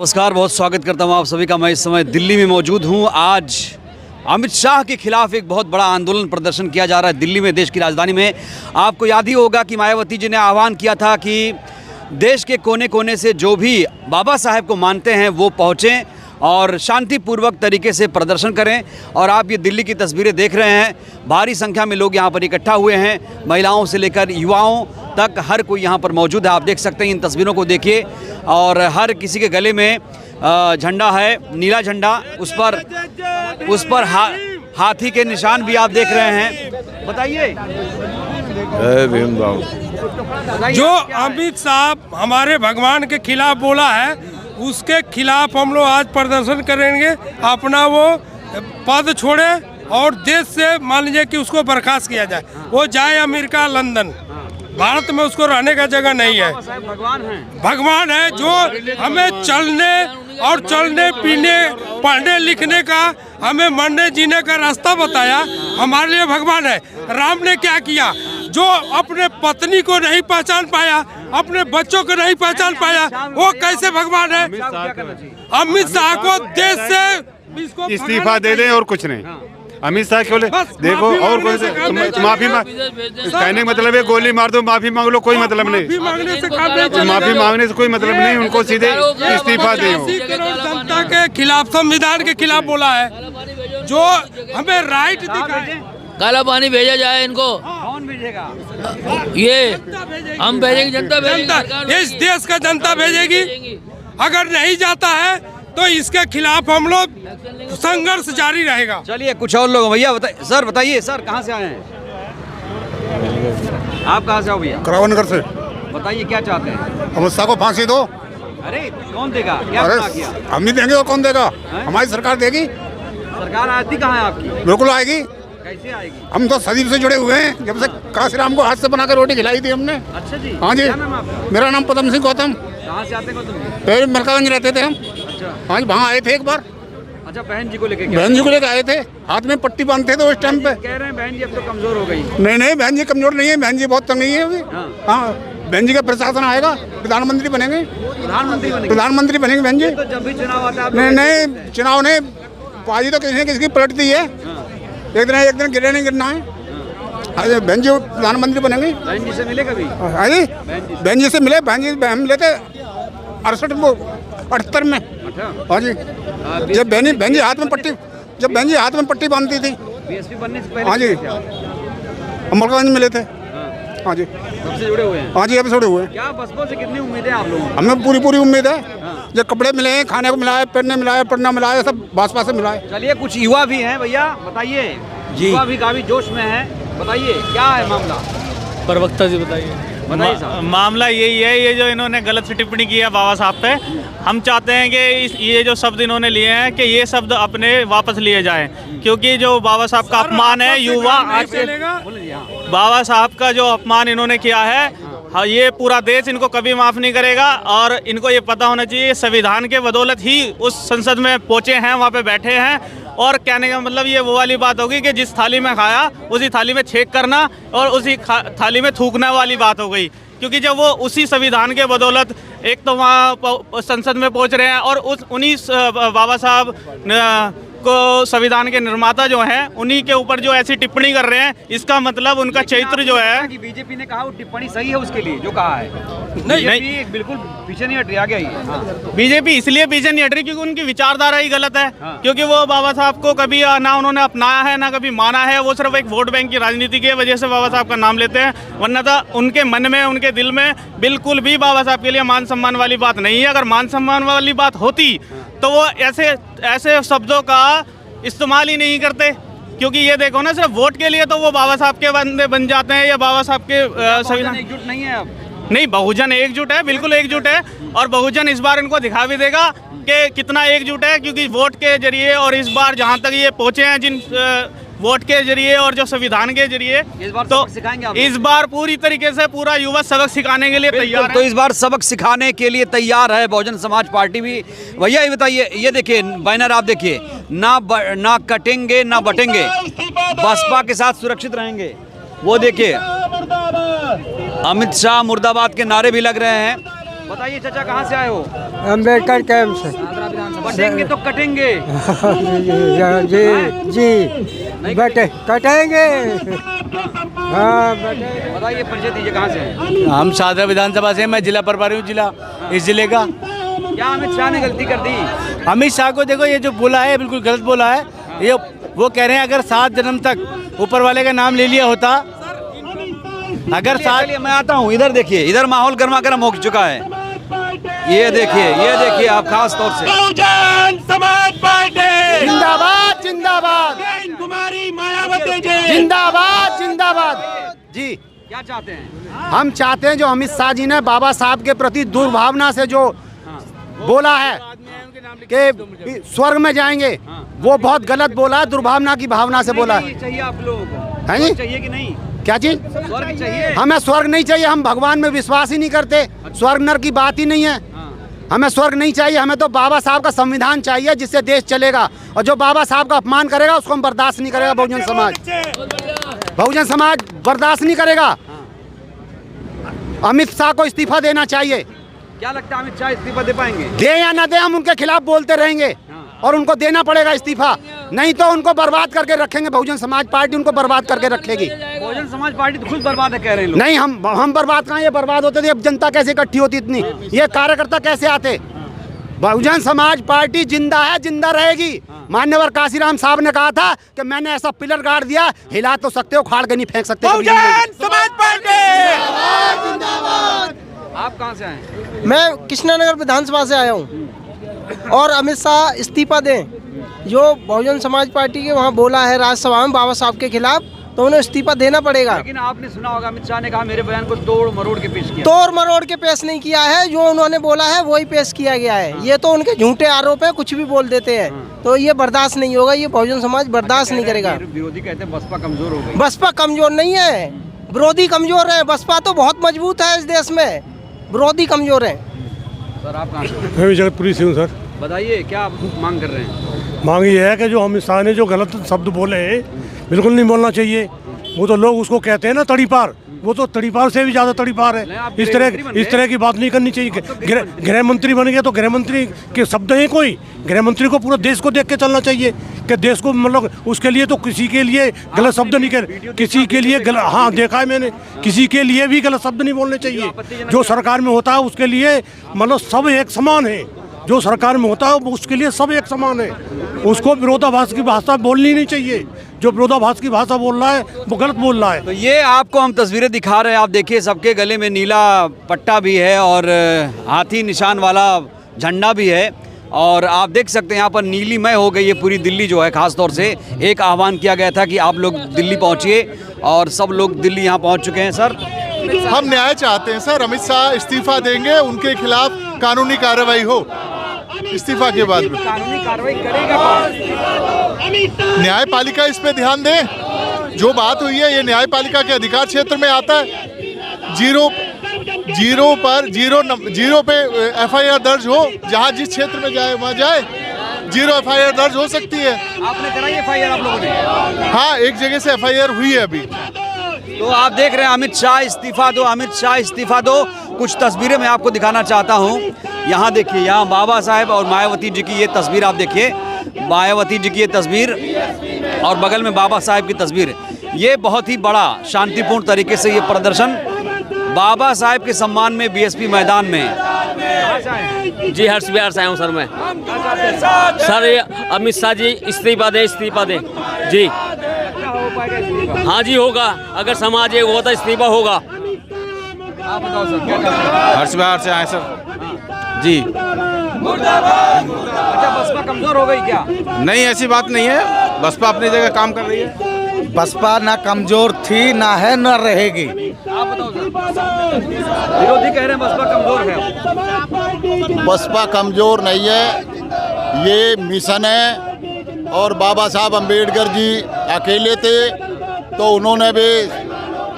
नमस्कार, बहुत स्वागत करता हूँ आप सभी का। मैं इस समय दिल्ली में मौजूद हूँ। आज अमित शाह के खिलाफ एक बहुत बड़ा आंदोलन प्रदर्शन किया जा रहा है दिल्ली में, देश की राजधानी में। आपको याद ही होगा कि मायावती जी ने आह्वान किया था कि देश के कोने कोने से जो भी बाबा साहेब को मानते हैं वो पहुँचें और शांतिपूर्वक तरीके से प्रदर्शन करें। और आप ये दिल्ली की तस्वीरें देख रहे हैं, भारी संख्या में लोग यहाँ पर इकट्ठा हुए हैं, महिलाओं से लेकर युवाओं तक हर कोई यहाँ पर मौजूद है। आप देख सकते हैं, इन तस्वीरों को देखिए, और हर किसी के गले में झंडा है, नीला झंडा, उस पर हाथी के निशान भी आप देख रहे हैं। बताइए, जो अमित शाह हमारे भगवान के खिलाफ बोला है उसके खिलाफ हम लोग आज प्रदर्शन करेंगे। अपना वो पद छोड़े और देश से मान लीजिए कि उसको बर्खास्त किया जाए, वो जाए अमेरिका, लंदन। भारत में उसको रहने का जगह नहीं है। भगवान है जो हमें चलने पीने, पढ़ने लिखने का, हमें मरने जीने का रास्ता बताया, हमारे लिए भगवान है। राम ने क्या किया? जो अपने पत्नी को नहीं पहचान पाया, अपने बच्चों को नहीं पहचान पाया, वो कैसे भगवान है? अमित शाह को देश से इस्तीफा दे दें और कुछ नहीं। अमित शाह बोले देखो, और माफी कहने का मतलब है गोली मार दो, माफी मांग लो, कोई मतलब नहीं। माफी मांगने से कोई मतलब नहीं, उनको सीधे इस्तीफा दे। जनता के खिलाफ, संविधान के खिलाफ बोला है, जो हमें राइट दिखाए। काला पानी भेजा जाए इनको। कौन भेजेगा? ये हम भेजेंगे, जनता भेजेगी, इस देश का जनता भेजेगी। अगर नहीं जाता है तो इसके खिलाफ हम लोग संघर्ष जारी रहेगा। चलिए, कुछ और लोग, भैया सर बताइए, सर कहाँ से आए हैं? आप कहाँ से आओ भैया? करावनगर से। बताइए क्या चाहते हैं? अमित शाह को फांसी दो। अरे कौन देगा? क्या अरे किया? हम नहीं देंगे और कौन देगा? हमारी सरकार देगी। सरकार आती कहाँ है आपकी? बिल्कुल आएगी। कैसे आएगी? हम तो सदी से जुड़े हुए हैं, जब से काशीराम को हाथ से बनाकर रोटी खिलाई थी हमने। अच्छा जी। हाँ जी। क्या नाम है आपका? मेरा नाम पदम सिंह गौतम। कहाँ से आते हैं तुम? पहले मलकागंज रहते थे हम। अच्छा। हाँ जी, वहाँ आए थे एक बार। अच्छा, बहन जी को लेके? बहन जी को लेकर आए थे, हाथ में पट्टी बांधते थे उस टाइम पे। कह रहे हैं बहन जी अब तो कमजोर हो गई। नहीं, बहन जी कमजोर नहीं है, बहन जी बहुत तंग नहीं है अभी। हाँ, बहन जी का प्रशासन आएगा, प्रधानमंत्री बनेंगे। प्रधानमंत्री बनेंगे बहन जी। तो जब भी चुनाव आता है? नहीं, चुनाव ने बाजी तो किसी ने किसी की पलटती है। एक दिन गिरे नहीं गिरना है। अरे बहन जी प्रधानमंत्री बनेंगे। बहन जी से मिले कभी? हाँ जी, बहन जी से मिले। बहन जी हम मिले थे 68 में। हाँ जी, जब बहन जी हाथ में पट्टी बांधती थी। बीएसपी बनने से पहले? हाँ जी, हम मलकागंज मिले थे। हाँ जी, सबसे जुड़े हुए हैं। हाँ जी, अब जुड़े हुए हैं। क्या बसपा से कितनी उम्मीद है आप लोगों को? हमें पूरी उम्मीद है। जो कपड़े मिले हैं, खाने को मिला है, पहनने मिला है, पढ़ना मिला है, सब भाजपा से मिला है। चलिए, कुछ युवा भी हैं भैया, बताइए। युवा भी काफी जोश में है, बताइए क्या है मामला? प्रवक्ता जी बताइए। मामला यही है, ये जो इन्होंने गलत सी टिप्पणी की है बाबा साहब पे, हम चाहते हैं कि ये जो शब्द इन्होंने लिए हैं कि ये शब्द अपने वापस लिए जाएं, क्योंकि जो बाबा साहब का अपमान है, युवा आज के बाबा साहब का जो अपमान इन्होंने किया है, हाँ, ये पूरा देश इनको कभी माफ़ नहीं करेगा। और इनको ये पता होना चाहिए, संविधान के बदौलत ही उस संसद में पहुँचे हैं, वहाँ पे बैठे हैं। और कहने का मतलब ये वो वाली बात होगी कि जिस थाली में खाया उसी थाली में छेक करना और उसी थाली में थूकना वाली बात हो गई। क्योंकि जब वो उसी संविधान के बदौलत एक तो वहाँ संसद में पहुँच रहे हैं और उन्हीं बाबा साहब को, संविधान के निर्माता जो हैं, उन्हीं के ऊपर जो ऐसी टिप्पणी कर रहे हैं, इसका मतलब उनका चरित्र जो है कि बीजेपी ने कहा वो टिप्पणी सही है उसके लिए जो कहा है। नहीं, बिल्कुल पीछे नहीं हट रही, आगे आई। बीजेपी इसलिए पीछे नहीं हट रही क्योंकि उनकी विचारधारा ही गलत है। क्योंकि वो बाबा साहब को कभी ना उन्होंने अपनाया है, ना कभी माना है। वो सिर्फ एक वोट बैंक की राजनीति की वजह से बाबा साहब का नाम लेते हैं, वरना तो उनके मन में, उनके दिल में बिल्कुल भी बाबा साहब के लिए मान सम्मान वाली बात नहीं है। अगर मान सम्मान वाली बात होती तो वो ऐसे शब्दों का इस्तेमाल ही नहीं करते। क्योंकि ये देखो ना, सिर्फ वोट के लिए तो वो बाबा साहब के बंदे बन जाते हैं या बाबा साहब के संविधान। एकजुट नहीं है अब? नहीं, बहुजन एकजुट है, बिल्कुल एकजुट है। और बहुजन इस बार इनको दिखा भी देगा कि कितना एकजुट है, क्योंकि वोट के जरिए और इस बार जहाँ तक ये पहुँचे हैं, जिन वोट के जरिए और जो संविधान के जरिए, तो इस बार पूरी तरीके से पूरा युवा सबक सिखाने के लिए तैयार है। तो इस बार सबक सिखाने के लिए तैयार है बहुजन समाज पार्टी भी। भैया ये बताइए, ये देखिए बैनर, आप देखिए, ना कटेंगे ना बटेंगे, बसपा के साथ सुरक्षित रहेंगे। वो देखिए, अमित शाह मुर्दाबाद के नारे भी लग रहे हैं। बताइए चाचा, कहाँ से आए हो? अम्बेडकर कैंप से। बटेंगे तो कटेंगे। जी जी बटे कटेंगे। हाँ बटेंगे। बताइए, परिचय दीजिए, कहाँ से हैं? हम शाहदरा विधानसभा से, मैं जिला प्रभारी हूँ, जिला इस जिले का। क्या अमित शाह ने गलती कर दी? अमित शाह को देखो, ये जो बोला है बिल्कुल गलत बोला है। ये वो कह रहे हैं अगर 7 जन्म तक ऊपर वाले का नाम ले लिया होता, अगर 7। मैं आता हूँ, इधर देखिए, इधर माहौल गर्मा गर्म हो चुका है। ये देखिए आप खास तौर से। बहुजन समाज पार्टी जिंदाबाद जिंदाबाद कुमारी मायावती जी जिंदाबाद जिंदाबाद। जी, क्या चाहते हैं? हम चाहते हैं जो अमित शाह जी ने बाबा साहब के प्रति दुर्भावना से जो बोला है कि स्वर्ग में जाएंगे, वो बहुत गलत बोला है, दुर्भावना की भावना से बोला है। चाहिए आप लोगों को? हैं जी? चाहिए कि नहीं? क्या चीज? स्वर्ग चाहिए? हमें स्वर्ग नहीं चाहिए, हम भगवान में विश्वास ही नहीं करते, स्वर्ग नर की बात ही नहीं है। हमें स्वर्ग नहीं चाहिए, हमें तो बाबा साहब का संविधान चाहिए जिससे देश चलेगा। और जो बाबा साहब का अपमान करेगा उसको हम बर्दाश्त नहीं करेगा। बहुजन समाज बर्दाश्त नहीं करेगा। अमित शाह को इस्तीफा देना चाहिए। क्या लगता है अमित शाह इस्तीफा दे पाएंगे? दे या ना दे, हम उनके खिलाफ बोलते रहेंगे और उनको देना पड़ेगा इस्तीफा, नहीं तो उनको बर्बाद करके रखेंगे। बहुजन समाज पार्टी उनको बर्बाद करके रखेगी। बहुजन समाज पार्टी तो खुद बर्बाद है कह रहे हैं लोग। नहीं, हम बर्बाद कहाँ, ये बर्बाद होते थे। अब जनता कैसे इकट्ठी होती इतनी, ये कार्यकर्ता कैसे आते? बहुजन समाज पार्टी जिंदा है, जिंदा रहेगी। मान्यवर काशीराम साहब ने कहा था कि मैंने ऐसा पिलर गाड़ दिया, हिला तो सकते हो, खाड़ के नहीं फेंक सकते। बहुजन समाज पार्टी। आप कहाँ से आए? मैं कृष्णानगर विधानसभा से आया हूँ। और अमित शाह इस्तीफा दें, जो बहुजन समाज पार्टी के वहाँ बोला है राज्यसभा में बाबा साहब के खिलाफ, तो उन्हें इस्तीफा देना पड़ेगा। लेकिन आपने सुना होगा अमित शाह ने कहा मेरे बयान को तोड़ मरोड़ के पेश किया। तोड़ मरोड़ के पेश नहीं किया है, जो उन्होंने बोला है वही पेश किया गया है। ये तो उनके झूठे आरोप है, कुछ भी बोल देते हैं, तो ये बर्दाश्त नहीं होगा। ये बहुजन समाज बर्दाश्त नहीं करेगा। विरोधी कहते हैं बसपा कमजोर हो गई। बसपा कमजोर नहीं है, विरोधी कमजोर है। बसपा तो बहुत मजबूत है इस देश में, विरोधी कमजोर है। सर आप कहाँ से? मैं भी जगतपुरी से हूँ सर। बताइए, क्या आप मांग कर रहे हैं? मांग ये है कि जो अमित शाह ने जो गलत शब्द बोले हैं, बिल्कुल नहीं बोलना चाहिए। वो तो लोग उसको कहते हैं ना तड़ीपार, वो तो तड़ीपार से भी ज़्यादा तड़ीपार है। इस तरह की बात नहीं करनी चाहिए। गृह मंत्री बन गए तो गृह मंत्री के शब्द हैं कोई? गृह मंत्री को पूरा देश को देख के चलना चाहिए कि देश को, मतलब उसके लिए तो किसी के लिए गलत शब्द नहीं कर, किसी के लिए गलत, हाँ देखा है मैंने, किसी के लिए भी गलत शब्द नहीं बोलने चाहिए। जो सरकार में होता है उसके लिए मतलब सब एक समान है। जो सरकार में होता है उसके लिए सब एक समान है। उसको विरोधाभास की भाषा बोलनी नहीं चाहिए। जो विरोधाभास की भाषा बोल रहा है वो गलत बोल रहा है। तो ये आपको हम तस्वीरें दिखा रहे हैं, आप देखिए सबके गले में नीला पट्टा भी है और हाथी निशान वाला झंडा भी है। और आप देख सकते हैं यहाँ पर नीलीमय हो गई है पूरी दिल्ली जो है। खास तौर से एक आह्वान किया गया था कि आप लोग दिल्ली पहुँचिए और सब लोग दिल्ली यहाँ पहुँच चुके हैं। सर, हम न्याय चाहते हैं सर। अमित शाह इस्तीफा देंगे, उनके खिलाफ कानूनी कार्रवाई हो। इस्तीफा के बाद में कानूनी कार्रवाई करेगा न्यायपालिका, इस पे ध्यान दें। जो बात हुई है ये न्यायपालिका के अधिकार क्षेत्र में आता है। जीरो पे एफआईआर दर्ज हो, जहाँ जिस क्षेत्र में जाए वहाँ जाए, 0 एफआईआर दर्ज हो सकती है। आपने कराई एफआईआर आप लोगों ने? हाँ, एक जगह से एफआईआर हुई है अभी। तो आप देख रहे हैं अमित शाह इस्तीफा दो, अमित शाह इस्तीफा दो। कुछ तस्वीरें मैं आपको दिखाना चाहता हूं। यहाँ देखिए, यहाँ बाबा साहेब और मायावती जी की ये तस्वीर आप देखिए। मायावती जी की ये तस्वीर और बगल में बाबा साहेब की तस्वीर। ये बहुत ही बड़ा शांतिपूर्ण तरीके से ये प्रदर्शन बाबा साहेब के सम्मान में बीएसपी मैदान में। जी हर्ष बिहार से आया हूँ सर मैं। सर ये अमित शाह जी इस्तीफा दे जी। हाँ जी होगा, अगर समाज एक होता इस्तीफा होगा। आप बताओ सर, क्या कहते हैं? हर्ष बिहार से आए सर जी। अच्छा, बसपा कमजोर हो गई क्या? नहीं, ऐसी बात नहीं है। बसपा अपनी जगह काम कर रही है। बसपा ना कमजोर थी, ना है, ना रहेगी। आप बताओ सर। विरोधी कह रहे हैं बसपा कमजोर है। बसपा कमजोर नहीं है, ये मिशन है। और बाबा साहब अम्बेडकर जी अकेले थे तो उन्होंने भी,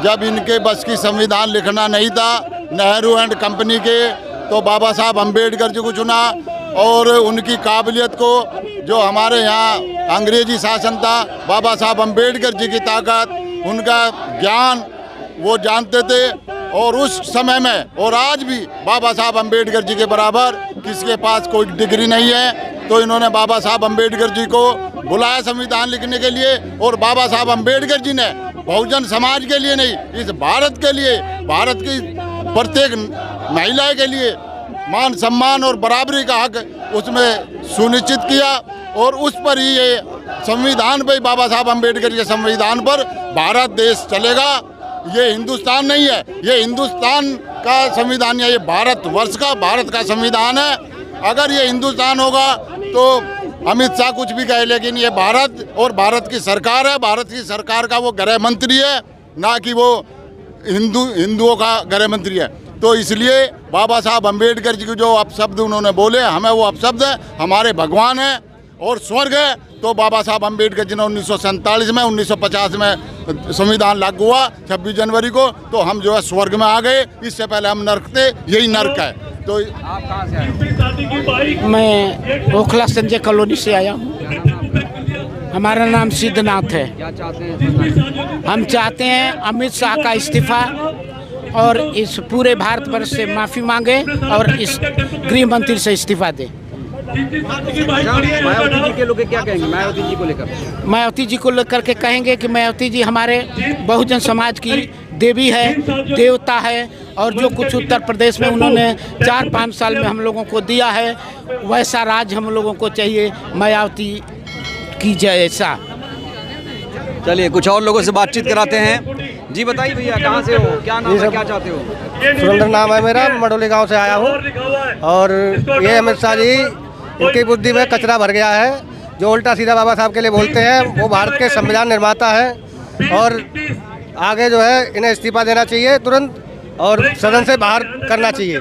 जब इनके बस की संविधान लिखना नहीं था नेहरू एंड कंपनी के, तो बाबा साहब अम्बेडकर जी को चुना। और उनकी काबिलियत को, जो हमारे यहाँ अंग्रेजी शासन था, बाबा साहब अम्बेडकर जी की ताकत, उनका ज्ञान वो जानते थे। और उस समय में और आज भी बाबा साहब अम्बेडकर जी के बराबर किसके पास कोई डिग्री नहीं है। तो इन्होंने बाबा साहब अम्बेडकर जी को बुलाया संविधान लिखने के लिए, और बाबा साहब अम्बेडकर जी ने बहुजन समाज के लिए नहीं, इस भारत के लिए, भारत की प्रत्येक महिला के लिए मान सम्मान और बराबरी का हक उसमें सुनिश्चित किया। और उस पर ही ये संविधान पे, बाबा साहब अम्बेडकर के संविधान पर भारत देश चलेगा। ये हिंदुस्तान नहीं है, ये हिंदुस्तान का संविधान है, ये भारत वर्ष का, भारत का संविधान है। अगर ये हिंदुस्तान होगा तो अमित शाह कुछ भी कहे, लेकिन ये भारत और भारत की सरकार है। भारत की सरकार का वो गृह मंत्री है, ना कि वो हिंदुओं का गृह मंत्री है। तो इसलिए बाबा साहब अम्बेडकर जी के जो अपशब्द उन्होंने बोले, हमें वो अपशब्द है, हमारे भगवान है और स्वर्ग है। तो बाबा साहब अम्बेडकर जी ने 1947 में, 1950 में संविधान लागू हुआ 26 जनवरी को, तो हम जो है स्वर्ग में आ गए। इससे पहले हम नर्क थे, यही नर्क है। तो आप कहाँ से आए हो? मैं ओखला संजय कॉलोनी से आया हूँ। हमारा नाम सिद्धनाथ है। क्या चाहते हैं? हम चाहते हैं अमित शाह का इस्तीफा और इस पूरे भारतवर्ष से माफ़ी मांगे और इस गृह मंत्री से इस्तीफा दें। मायावती जी के लोग क्या कहेंगे मायावती जी को लेकर? मायावती जी को लेकर के कहेंगे कि मायावती जी हमारे बहुजन समाज की देवी है, देवता है, और जो कुछ उत्तर प्रदेश में उन्होंने 4-5 साल में हम लोगों को दिया है, वैसा राज हम लोगों को चाहिए, मायावती की जैसा। चलिए कुछ और लोगों से बातचीत कराते हैं। जी बताइए भैया, कहाँ से हो, क्या नाम है, क्या चाहते हो? सुरेंद्र नाम है मेरा, मडोली गांव से आया हूँ। और ये अमित शाह जी, इनकी बुद्धि में कचरा भर गया है। जो उल्टा सीधा बाबा साहब के लिए बोलते हैं, वो भारत के संविधान निर्माता है, और आगे जो है इन्हें इस्तीफा देना चाहिए तुरंत और सदन से बाहर करना चाहिए।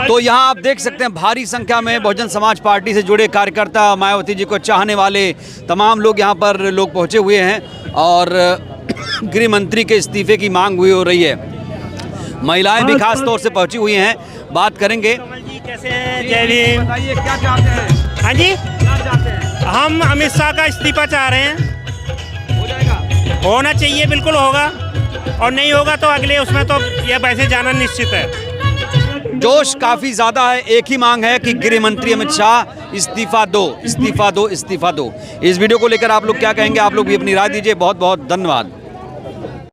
तो यहाँ आप देख सकते हैं भारी संख्या में बहुजन समाज पार्टी से जुड़े कार्यकर्ता, मायावती जी को चाहने वाले तमाम लोग यहाँ पर लोग पहुँचे हुए हैं और गृह मंत्री के इस्तीफे की मांग हुई हो रही है। महिलाएं भी खास तौर से पहुँची हुई हैं, बात करेंगे। कैसे हैं? जय भीम। बताइए क्या चाहते हैं? हाँ जी, क्या चाहते हैं? हम अमित शाह का इस्तीफा चाह रहे हैं। हो जाएगा? होना चाहिए, बिल्कुल होगा, और नहीं होगा तो अगले उसमें तो यह वैसे जाना निश्चित है। जोश काफ़ी ज़्यादा है। एक ही मांग है कि गृह मंत्री अमित शाह इस्तीफा दो, इस्तीफा दो, इस्तीफा दो। इस वीडियो को लेकर आप लोग क्या कहेंगे? आप लोग भी अपनी राय दीजिए। बहुत बहुत धन्यवाद।